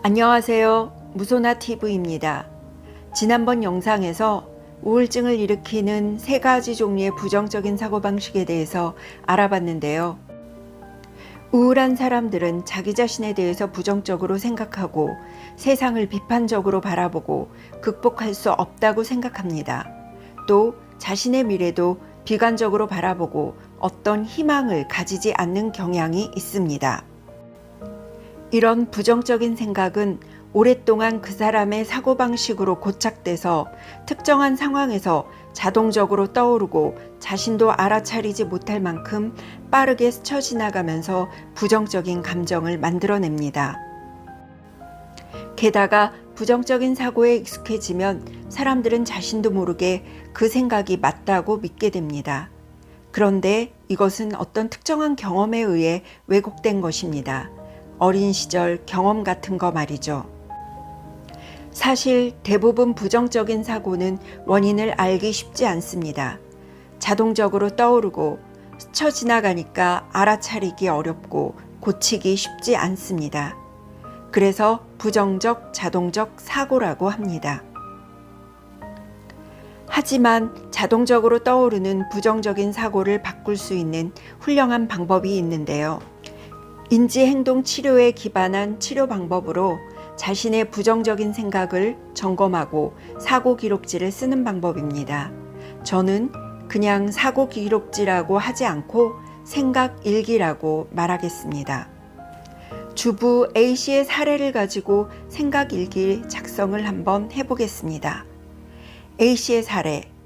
안녕하세요. 무소나TV입니다. 지난번 영상에서 우울증을 일으키는 3가지 종류의 부정적인 사고방식에 대해서 알아봤는데요. 우울한 사람들은 자기 자신에 대해서 부정적으로 생각하고 세상을 비판적으로 바라보고 극복할 수 없다고 생각합니다. 또 자신의 미래도 비관적으로 바라보고 어떤 희망을 가지지 않는 경향이 있습니다. 이런 부정적인 생각은 오랫동안 그 사람의 사고방식으로 고착돼서 특정한 상황에서 자동적으로 떠오르고 자신도 알아차리지 못할 만큼 빠르게 스쳐 지나가면서 부정적인 감정을 만들어냅니다. 게다가 부정적인 사고에 익숙해지면 사람들은 자신도 모르게 그 생각이 맞다고 믿게 됩니다. 그런데 이것은 어떤 특정한 경험에 의해 왜곡된 것입니다. 어린 시절 경험 같은 거 말이죠. 사실 대부분 부정적인 사고는 원인을 알기 쉽지 않습니다. 자동적으로 떠오르고 스쳐 지나가니까 알아차리기 어렵고 고치기 쉽지 않습니다. 그래서 부정적 자동적 사고라고 합니다. 하지만 자동적으로 떠오르는 부정적인 사고를 바꿀 수 있는 훌륭한 방법이 있는데요. 인지행동 치료에 기반한 치료 방법으로 자신의 부정적인 생각을 점검하고 사고 기록지를 쓰는 방법입니다. 저는 그냥 사고 기록지라고 하지 않고 생각 일기라고 말하겠습니다. 주부 A씨의 사례를 가지고 생각 일기 작성을 한번 해보겠습니다. A씨의 사례.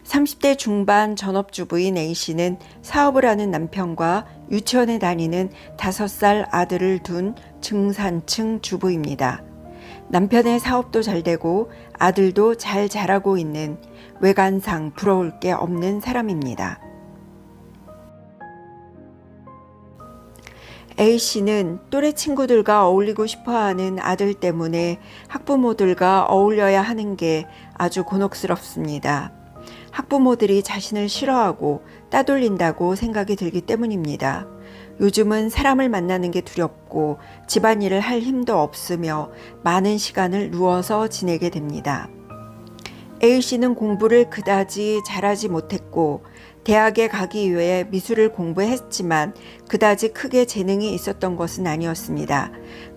30대 중반 전업주부인 A씨는 사업을 하는 남편과 유치원에 다니는 5살 아들을 둔 중산층 주부입니다. 남편의 사업도 잘 되고 아들도 잘 자라고 있는 외관상 부러울 게 없는 사람입니다. A씨는 또래 친구들과 어울리고 싶어하는 아들 때문에 학부모들과 어울려야 하는 게 아주 곤혹스럽습니다. 학부모들이 자신을 싫어하고 따돌린다고 생각이 들기 때문입니다. 요즘은 사람을 만나는 게 두렵고 집안일을 할 힘도 없으며 많은 시간을 누워서 지내게 됩니다. A씨는 공부를 그다지 잘하지 못했고 대학에 가기 위해 미술을 공부했지만 그다지 크게 재능이 있었던 것은 아니었습니다.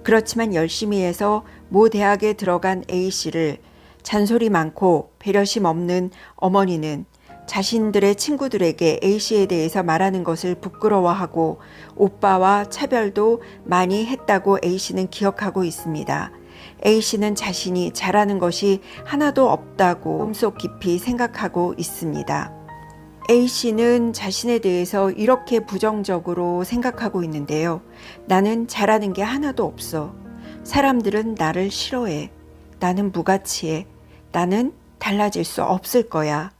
그렇지만 열심히 해서 모 대학에 들어간 A씨를 잔소리 많고 배려심 없는 어머니는 자신들의 친구들에게 A씨에 대해서 말하는 것을 부끄러워하고 오빠와 차별도 많이 했다고 A씨는 기억하고 있습니다. A씨는 자신이 잘하는 것이 하나도 없다고 마음속 깊이 생각하고 있습니다. A씨는 자신에 대해서 이렇게 부정적으로 생각하고 있는데요. 나는 잘하는 게 하나도 없어. 사람들은 나를 싫어해. 나는 무가치해. 나는 달라질 수 없을 거야.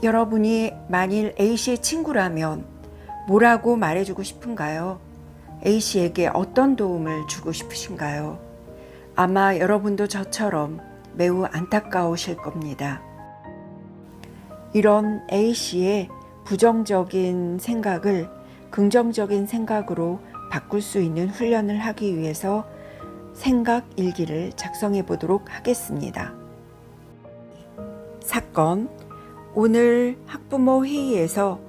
여러분이 만일 A씨의 친구라면 뭐라고 말해주고 싶은가요? A씨에게 어떤 도움을 주고 싶으신가요? 아마 여러분도 저처럼 매우 안타까우실 겁니다. 이런 A씨의 부정적인 생각을 긍정적인 생각으로 바꿀 수 있는 훈련을 하기 위해서 생각 일기를 작성해 보도록 하겠습니다. 사건. 오늘 학부모 회의에서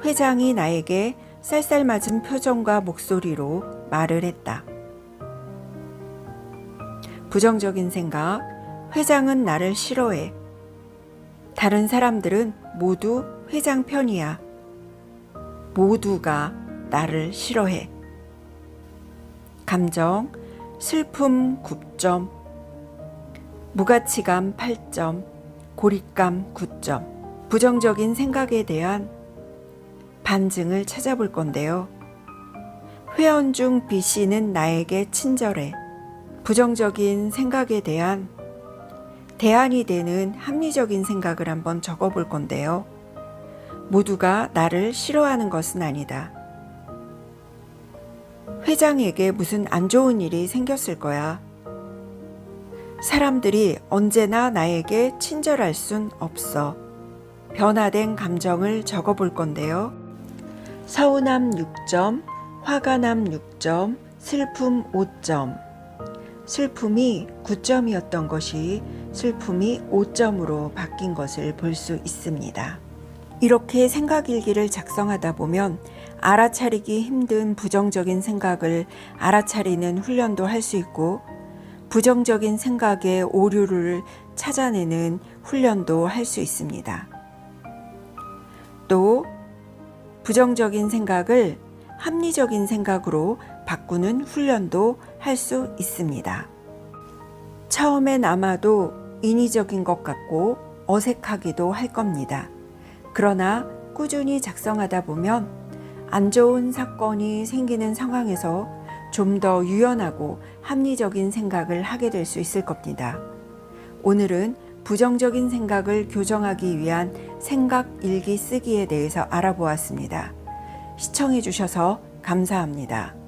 회장이 나에게 쌀쌀맞은 표정과 목소리로 말을 했다. 부정적인 생각. 회장은 나를 싫어해. 다른 사람들은 모두 회장 편이야. 모두가 나를 싫어해. 감정. 슬픔 9점, 무가치감 8점, 고립감 9점. 부정적인 생각에 대한 반증을 찾아볼 건데요. 회원 중 B씨는 나에게 친절해. 부정적인 생각에 대한 대안이 되는 합리적인 생각을 한번 적어볼 건데요. 모두가 나를 싫어하는 것은 아니다. 회장에게 무슨 안 좋은 일이 생겼을 거야. 사람들이 언제나 나에게 친절할 순 없어. 변화된 감정을 적어볼 건데요. 서운함 6점, 화가 남 6점, 슬픔 5점. 슬픔이 9점이었던 것이 슬픔이 5점으로 바뀐 것을 볼 수 있습니다. 이렇게 생각일기를 작성하다 보면 알아차리기 힘든 부정적인 생각을 알아차리는 훈련도 할 수 있고, 부정적인 생각의 오류를 찾아내는 훈련도 할 수 있습니다. 또 부정적인 생각을 합리적인 생각으로 바꾸는 훈련도 할 수 있습니다. 처음엔 아마도 인위적인 것 같고 어색하기도 할 겁니다. 그러나 꾸준히 작성하다 보면 안 좋은 사건이 생기는 상황에서 좀 더 유연하고 합리적인 생각을 하게 될 수 있을 겁니다. 오늘은 부정적인 생각을 교정하기 위한 생각 일기 쓰기에 대해서 알아보았습니다. 시청해 주셔서 감사합니다.